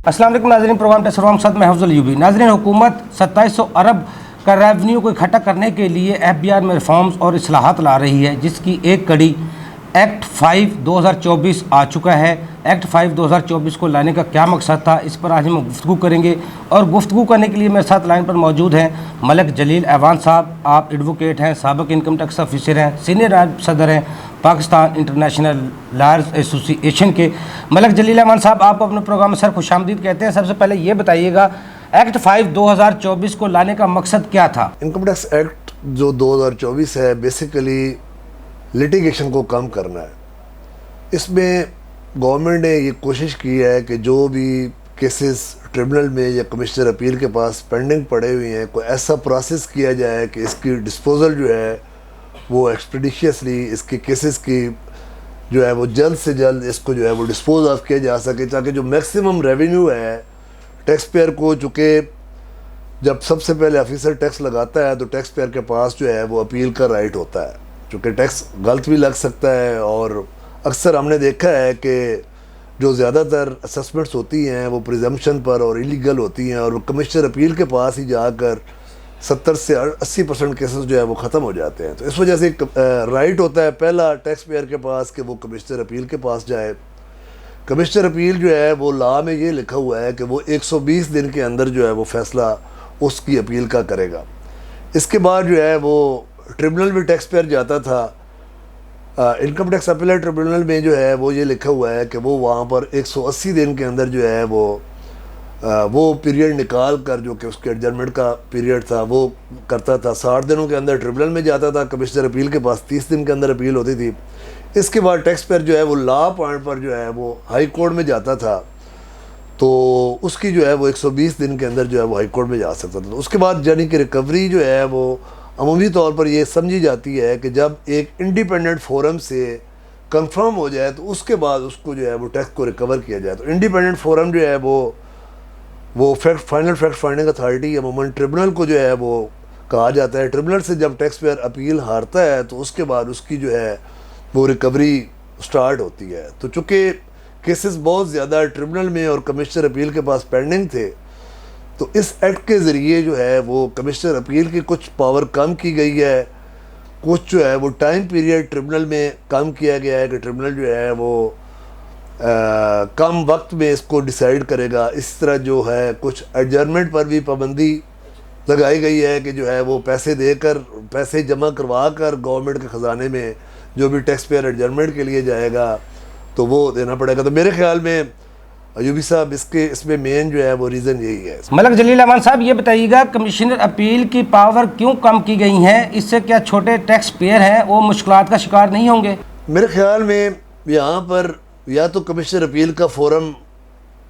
अस्सलाम वालेकुम नाज़रीन, प्रोग्राम टेस्टरवाम साथ में हफ्जुल यूबी। नाज़रीन, हुकूमत 2700 अरब का रेवन्यू को इकट्ठा करने के लिए FBR में रिफॉर्म्स और इस्लाहात ला रही है, जिसकी एक कड़ी एक्ट 5 2024 आ चुका है। एक्ट 5 2024 को लाने का क्या मकसद था, इस पर आज हम गुफ्तगू करेंगे। और गुफ्तगू करने के लिए मेरे साथ लाइन पर मौजूद हैं मलिक जलील ऐवान साहब। आप एडवोकेट हैं, साबिक इनकम टैक्स ऑफिसर हैं, सीनियर नायब सदर हैं पाकिस्तान इंटरनेशनल लॉयर्स एसोसिएशन के। मलिक जलील ऐवान साहब, आपको अपने प्रोग्राम में सर खुशामदीद कहते हैं। सबसे पहले ये बताइएगा, एक्ट 5 2024 को लाने का मकसद क्या था? इनकम टैक्स एक्ट जो 2024 है, बेसिकली लिटिगेशन को कम करना है। इसमें गवर्नमेंट ने ये कोशिश की है कि जो भी केसेस ट्रिब्यूनल में या कमिश्नर अपील के पास पेंडिंग पड़े हुए हैं, कोई ऐसा प्रोसेस किया जाए कि इसकी डिस्पोजल जो है वो एक्सपीडिशियसली, इसके केसेस की जो है वो जल्द से जल्द इसको जो है वो डिस्पोज ऑफ किया जा सके, ताकि जो मैक्सिमम रेवेन्यू है टैक्स पेयर को, चूँकि जब सबसे पहले ऑफिसर टैक्स लगाता है तो टैक्स पेयर के पास जो है वो अपील का राइट होता है, चूँकि टैक्स गलत भी लग सकता है। और अक्सर हमने देखा है कि जो ज़्यादातर असेसमेंट्स होती हैं वो प्रिजम्पशन पर और इलीगल होती हैं, और कमिश्नर अपील के पास ही जाकर 70 से 80% केसेस जो है वो ख़त्म हो जाते हैं। तो इस वजह से राइट होता है पहला टैक्स पेयर के पास कि वो कमिश्नर अपील के पास जाए। कमिश्नर अपील जो है वो लॉ में ये लिखा हुआ है कि वो 120 दिन के अंदर जो है वो फ़ैसला उसकी अपील का करेगा। इसके बाद जो है वो ट्रिब्यूनल भी टैक्स पेयर जाता था। इनकम टैक्स अपीलेट ट्रिब्यूनल में जो है वो ये लिखा हुआ है कि वो वहाँ पर 180 दिन के अंदर जो है वो पीरियड निकाल कर, जो कि उसके एडजमेंट का पीरियड था, वो करता था। 60 दिनों के अंदर ट्रिब्यूनल में जाता था, कमिश्नर अपील के पास 30 दिन के अंदर अपील होती थी। इसके बाद टैक्स पेयर जो है वो लॉ पॉइंट पर जो है वो हाई कोर्ट में जाता था, तो उसकी जो है वो 120 दिन के अंदर जो है वो हाई कोर्ट में जा सकता था। तो उसके बाद यानी कि रिकवरी जो है वो अमूमी तौर पर ये समझी जाती है कि जब एक इंडिपेंडेंट फोरम से कंफर्म हो जाए तो उसके बाद उसको जो है वो टैक्स को रिकवर किया जाए। तो इंडिपेंडेंट फोरम जो है वो फाइनल फैक्ट फाइंडिंग अथॉरिटी अमूमन ट्रिब्यूनल को जो है वो कहा जाता है। ट्रिब्यूनल से जब टैक्स पेयर अपील हारता है तो उसके बाद उसकी जो है वो रिकवरी स्टार्ट होती है। तो चूँकि केसेस बहुत ज़्यादा ट्रिब्यूनल में और कमिश्नर अपील के पास पेंडिंग थे, तो इस एक्ट के ज़रिए जो है वो कमिश्नर अपील की कुछ पावर कम की गई है, कुछ जो है वो टाइम पीरियड ट्रिब्यूनल में कम किया गया है कि ट्रिब्यूनल जो है वो कम वक्त में इसको डिसाइड करेगा। इस तरह जो है कुछ एडजर्नमेंट पर भी पाबंदी लगाई गई है कि जो है वो पैसे जमा करवा कर गवर्नमेंट के ख़जाने में जो भी टैक्स पेयर एडजर्नमेंट के लिए जाएगा तो वो देना पड़ेगा। तो मेरे ख्याल में यूबी साहब इसमें मेन जो है वो रीज़न यही है। मलिक जलील ऐवान साहब, ये बताइएगा, कमिश्नर अपील की पावर क्यों कम की गई हैं? इससे क्या छोटे टैक्स पेयर हैं वो मुश्किलात का शिकार नहीं होंगे? मेरे ख्याल में यहाँ पर या तो कमिश्नर अपील का फोरम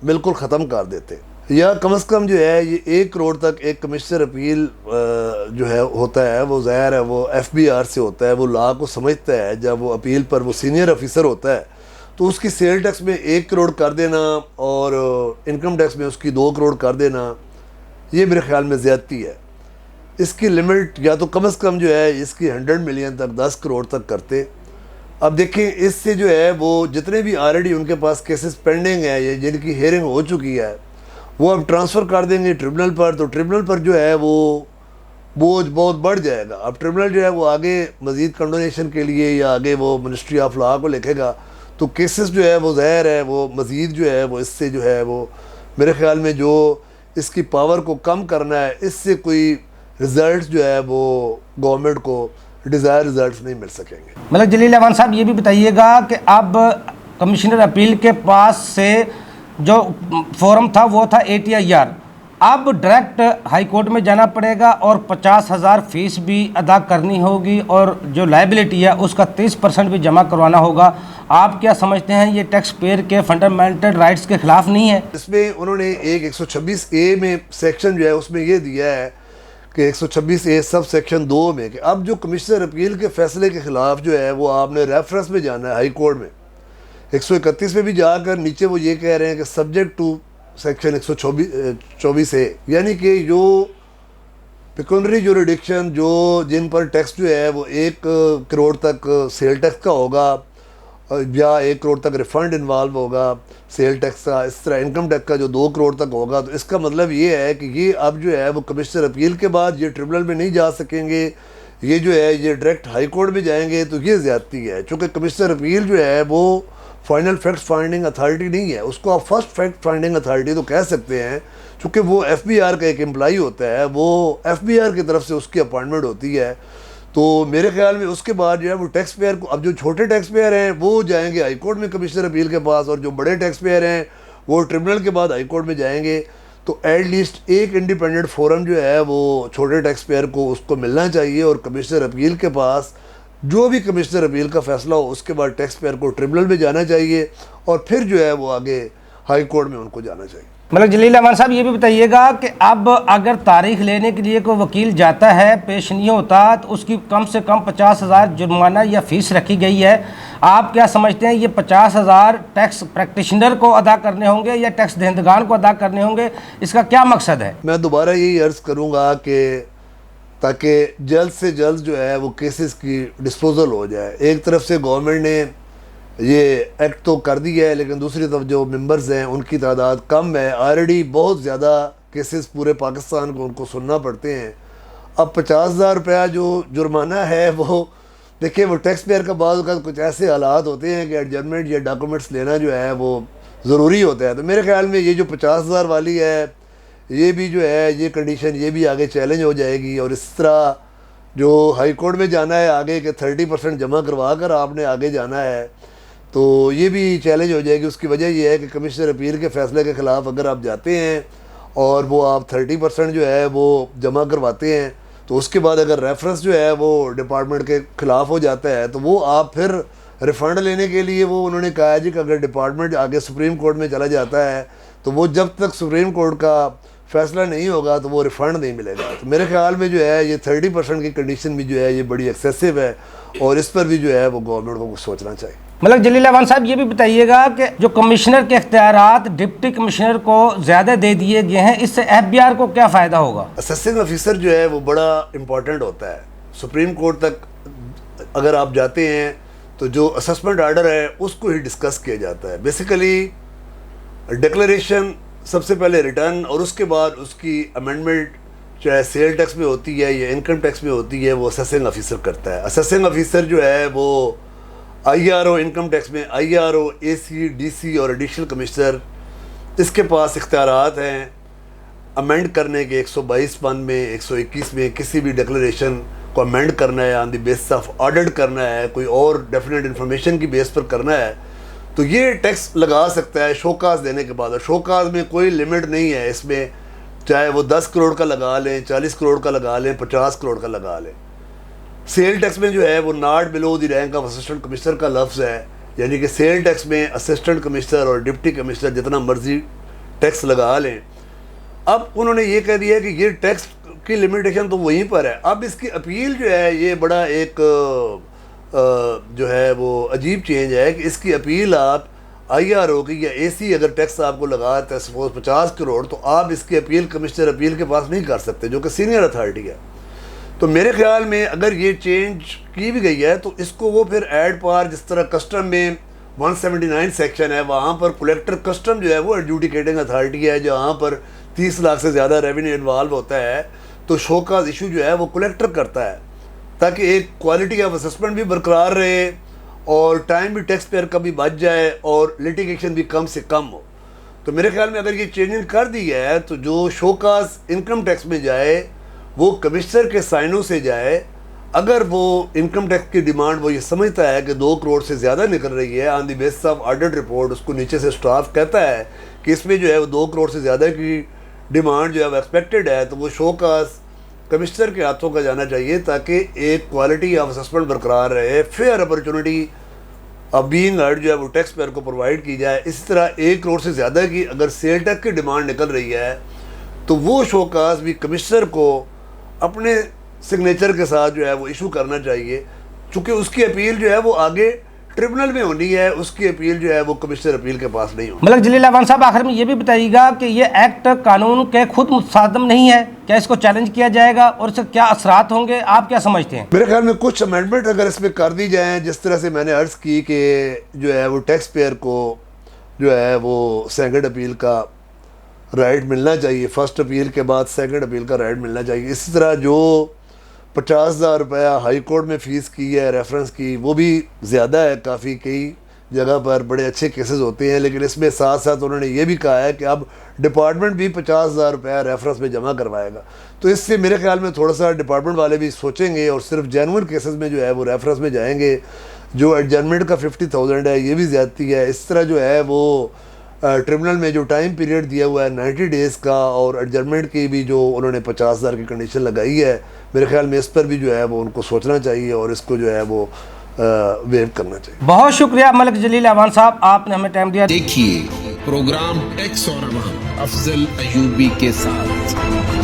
बिल्कुल ख़त्म कर देते, या कम से कम जो है ये 1 करोड़ तक एक कमिश्नर अपील जो है होता है, वो ज़ाहिर है वो FBR से होता है, वो लॉ को समझता है। जब वो अपील पर वो सीनियर ऑफिसर होता है तो उसकी सेल टैक्स में 1 करोड़ कर देना और इनकम टैक्स में उसकी 2 करोड़ कर देना, ये मेरे ख्याल में ज़्यादती है। इसकी लिमिट या तो कम से कम जो है इसकी 100 मिलियन तक, 10 करोड़ तक करते। अब देखें, इससे जो है वो जितने भी ऑलरेडी उनके पास केसेस पेंडिंग है या जिनकी हेयरिंग हो चुकी है, वो अब ट्रांसफ़र कर देंगे ट्रिब्यूनल पर, तो ट्रिब्यूनल पर जो है वो बोझ बहुत बढ़ जाएगा। अब ट्रिब्यूनल जो है वो आगे मज़ीद कंडोनेशन के लिए या आगे वो मिनिस्ट्री ऑफ लॉ को लिखेगा, तो केसेस जो है वो ज़ाहिर है वो मज़ीद जो है वो इससे जो है वो मेरे ख़्याल में जो इसकी पावर को कम करना है, इससे कोई रिज़ल्ट जो है वो गवर्नमेंट को डिज़ायर रिज़ल्ट नहीं मिल सकेंगे। मलिक जलील ऐवान साहब, ये भी बताइएगा कि अब कमिश्नर अपील के पास से जो फोरम था वो था ATIR, अब डायरेक्ट हाई कोर्ट में जाना पड़ेगा और 50,000 फीस भी अदा करनी होगी और जो लायबिलिटी है उसका 30% भी जमा करवाना होगा। आप क्या समझते हैं, ये टैक्स पेयर के फंडामेंटल राइट्स के खिलाफ नहीं है? इसमें उन्होंने एक 126A में सेक्शन जो है उसमें ये दिया है कि 126A सब सेक्शन 2 में कि अब जो कमिश्नर अपील के फैसले के ख़िलाफ़ जो है वो आपने रेफरेंस में जाना है हाई कोर्ट में। 131 में भी जाकर नीचे वो ये कह रहे हैं कि सब्जेक्ट टू सेक्शन 124A, यानी कि जो पिक्यूनरी जुरिडिक्शन जिन पर टैक्स जो है वो 1 करोड़ तक सेल टैक्स का होगा یا 1 کروڑ تک ریفنڈ انوالو ہوگا سیل ٹیکس کا، اس طرح انکم ٹیکس کا جو 2 کروڑ تک ہوگا، تو اس کا مطلب یہ ہے کہ یہ اب جو ہے وہ کمشنر اپیل کے بعد یہ ٹریبونل میں نہیں جا سکیں گے، یہ جو ہے یہ ڈائریکٹ ہائی کورٹ میں جائیں گے، تو یہ زیادتی ہے. چونکہ کمشنر اپیل جو ہے وہ فائنل فیکٹ فائنڈنگ اتھارٹی نہیں ہے، اس کو آپ فرسٹ فیکٹ فائنڈنگ اتھارٹی تو کہہ سکتے ہیں، چونکہ وہ ایف بی آر کا ایک امپلائی ہوتا ہے، وہ ایف بی آر کی طرف سے اس کی اپائنٹمنٹ ہوتی ہے. تو میرے خیال میں اس کے بعد جو ہے وہ ٹیکس پیئر کو، اب جو چھوٹے ٹیکس پیئر ہیں وہ جائیں گے ہائی کورٹ میں کمشنر اپیل کے پاس، اور جو بڑے ٹیکس پیئر ہیں وہ ٹریبونل کے بعد ہائی کورٹ میں جائیں گے. تو ایٹ لیسٹ ایک انڈیپینڈنٹ فورم جو ہے وہ چھوٹے ٹیکس پیئر کو اس کو ملنا چاہیے، اور کمشنر اپیل کے پاس جو بھی کمشنر اپیل کا فیصلہ ہو اس کے بعد ٹیکس پیئر کو ٹریبونل میں جانا چاہیے، اور پھر جو ہے وہ آگے ہائی کورٹ میں ان کو جانا چاہیے. ملک جلیل امان صاحب یہ بھی بتائیے گا کہ اب اگر تاریخ لینے کے لیے کوئی وکیل جاتا ہے، پیش نہیں ہوتا، تو اس کی کم سے کم 50,000 جرمانہ یا فیس رکھی گئی ہے. آپ کیا سمجھتے ہیں یہ 50,000 ٹیکس پریکٹیشنر کو ادا کرنے ہوں گے یا ٹیکس دہندگان کو ادا کرنے ہوں گے؟ اس کا کیا مقصد ہے؟ میں دوبارہ یہی عرض کروں گا کہ تاکہ جلد سے جلد جو ہے وہ کیسز کی ڈسپوزل ہو جائے. ایک طرف سے گورنمنٹ نے یہ ایکٹ تو کر دیا ہے، لیکن دوسری طرف جو ممبرز ہیں ان کی تعداد کم ہے. آلریڈی بہت زیادہ کیسز پورے پاکستان کو ان کو سننا پڑتے ہیں. اب 50,000 روپیہ جو جرمانہ ہے وہ دیکھیں، وہ ٹیکس پیئر کا بعض اوقات کچھ ایسے حالات ہوتے ہیں کہ ایڈجرمنٹ یا ڈاکومنٹس لینا جو ہے وہ ضروری ہوتا ہے. تو میرے خیال میں یہ جو 50,000 والی ہے یہ بھی جو ہے یہ کنڈیشن یہ بھی آگے چیلنج ہو جائے گی. اور اس طرح جو ہائی کورٹ میں جانا ہے آگے کہ 30% جمع کروا کر آپ نے آگے جانا ہے، تو یہ بھی چیلنج ہو جائے گی. اس کی وجہ یہ ہے کہ کمشنر اپیل کے فیصلے کے خلاف اگر آپ جاتے ہیں اور وہ آپ 30% جو ہے وہ جمع کرواتے ہیں، تو اس کے بعد اگر ریفرنس جو ہے وہ ڈپارٹمنٹ کے خلاف ہو جاتا ہے تو وہ آپ پھر ریفنڈ لینے کے لیے وہ انہوں نے کہا ہے جی کہ اگر ڈپارٹمنٹ آگے سپریم کورٹ میں چلا جاتا ہے تو وہ جب تک سپریم کورٹ کا فیصلہ نہیں ہوگا تو وہ ریفنڈ نہیں ملے گا. تو میرے خیال میں جو ہے یہ 30% کی کنڈیشن بھی جو ہے یہ بڑی ایکسیسو ہے، اور اس پر بھی جو ہے وہ گورنمنٹ کو کچھ سوچنا چاہیے. ملک جلیل امان صاحب یہ بھی بتائیے گا کہ جو کمشنر کے اختیارات ڈپٹی کمشنر کو زیادہ دے دیے گئے ہیں، اس سے ایف بی آر کو کیا فائدہ ہوگا؟ اسیسنگ آفیسر جو ہے وہ بڑا امپورٹنٹ ہوتا ہے. سپریم کورٹ تک اگر آپ جاتے ہیں تو جو اسسمنٹ آرڈر ہے اس کو ہی ڈسکس کیا جاتا ہے. بیسیکلی ڈکلریشن سب سے پہلے ریٹرن، اور اس کے بعد اس کی امینڈمنٹ چاہے سیل ٹیکس میں ہوتی ہے یا انکم ٹیکس میں ہوتی ہے وہ اسیسنگ آفیسر کرتا ہے. اسیسنگ آفیسر جو ہے وہ I R O income tax میں I R O, a C, D C اور ایڈیشنل کمشنر، اس کے پاس اختیارات ہیں امینڈ کرنے کے. 122 میں 121 میں کسی بھی ڈکلریشن کو امینڈ کرنا ہے آن دی بیس آف آڈٹ کرنا ہے، کوئی اور ڈیفینیٹ انفارمیشن کی بیس پر کرنا ہے، تو یہ ٹیکس لگا سکتا ہے شوکاز دینے کے بعد. اور شوکاز میں کوئی لمٹ نہیں ہے، اس میں چاہے وہ 10 کروڑ کا لگا لیں، 40 کروڑ کا لگا لیں، 50 کروڑ کا لگا لیں. سیل ٹیکس میں جو ہے وہ not below the rank of assistant commissioner کا لفظ ہے، یعنی کہ سیل ٹیکس میں اسسٹنٹ کمشنر اور ڈپٹی کمشنر جتنا مرضی ٹیکس لگا لیں. اب انہوں نے یہ کہہ دیا کہ یہ ٹیکس کی لمیٹیشن تو وہیں پر ہے. اب اس کی اپیل جو ہے یہ بڑا ایک جو ہے وہ عجیب چینج ہے کہ اس کی اپیل آپ آئی آر او کی یا اے سی اگر ٹیکس آپ کو لگاتا ہے سپوز 50 کروڑ، تو آپ اس کی اپیل کمشنر اپیل کے پاس نہیں کر سکتے جو کہ سینئر اتھارٹی ہے. تو میرے خیال میں اگر یہ چینج کی بھی گئی ہے تو اس کو وہ پھر ایڈ پار، جس طرح کسٹم میں 179 سیکشن ہے وہاں پر کلیکٹر کسٹم جو ہے وہ ایڈجوڈیکیٹنگ اتھارٹی ہے، جہاں پر 30 لاکھ سے زیادہ ریونیو انوالو ہوتا ہے، تو شوکاز ایشو جو ہے وہ کلیکٹر کرتا ہے تاکہ ایک کوالٹی آف اسسمنٹ بھی برقرار رہے اور ٹائم بھی ٹیکس پیئر کا بھی بچ جائے اور لٹیگیشن بھی کم سے کم ہو. تو میرے خیال میں اگر یہ چینجنگ کر دی ہے تو جو شوکاز انکم ٹیکس میں جائے وہ کمشنر کے سائنوں سے جائے. اگر وہ انکم ٹیکس کی ڈیمانڈ وہ یہ سمجھتا ہے کہ 2 کروڑ سے زیادہ نکل رہی ہے آن دی بیس آف آڈٹ رپورٹ، اس کو نیچے سے اسٹاف کہتا ہے کہ اس میں جو ہے وہ 2 کروڑ سے زیادہ کی ڈیمانڈ جو ہے وہ ایکسپیکٹڈ ہے، تو وہ شوکاز کمشنر کے ہاتھوں کا جانا چاہیے تاکہ ایک کوالٹی آف اسسمنٹ برقرار رہے، fair opportunity of being heard جو ہے وہ ٹیکس پیئر کو پرووائڈ کی جائے. اسی طرح 1 کروڑ سے زیادہ کی اگر سیل ٹیکس کی ڈیمانڈ نکل رہی ہے تو وہ شوکاز بھی کمشنر کو اپنے سگنیچر کے ساتھ جو ہے وہ ایشو کرنا چاہیے، چونکہ اس کی اپیل جو ہے وہ آگے ट्रिब्यूनल में होनी है, उसकी अपील जो है वो कमिश्नर अपील के पास नहीं होगी। मलक जलील अहवान साहब, आखिर में ये भी बताइएगा कि ये एक्ट कानून के खुद मुतसादम नहीं है, क्या इसको चैलेंज किया जाएगा और इससे क्या असरात होंगे, आप क्या समझते हैं? मेरे ख्याल में कुछ अमेंडमेंट अगर इसमें कर दी जाएँ, जिस तरह से मैंने अर्ज़ की कि जो है वो टैक्स पेयर को जो है वो सेकंड अपील का राइट मिलना चाहिए, फर्स्ट अपील के बाद सेकंड अपील का राइट मिलना चाहिए। इसी तरह जो 50,000 रुपया हाई कोर्ट में फ़ीस की है रेफरेंस की, वो भी ज़्यादा है काफ़ी, कई जगह पर बड़े अच्छे केसेस होते हैं, लेकिन इसमें साथ साथ उन्होंने ये भी कहा है कि अब डिपार्टमेंट भी 50,000 रुपया रेफरेंस में जमा करवाएगा। तो इससे मेरे ख्याल में थोड़ा सा डिपार्टमेंट वाले भी सोचेंगे और सिर्फ जेन्युइन केसेस में जो है वो रेफरेंस में जाएंगे। जो एडजर्नमेंट का 50,000 है, ये भी ज़्यादती है। इस तरह जो है वो ट्रिब्यूनल में जो टाइम पीरियड दिया हुआ है 90 डेज़ का, और एडजर्नमेंट की भी जो उन्होंने 50,000 की कंडीशन लगाई है, मेरे ख्याल में इस पर भी जो है वो उनको सोचना चाहिए और इसको जो है वो वेव करना चाहिए। बहुत शुक्रिया मलक जलील अहवान साहब, आपने हमें टाइम दिया। देखिए प्रोग्राम टैक्स और अवाम अफजल अयूबी के साथ।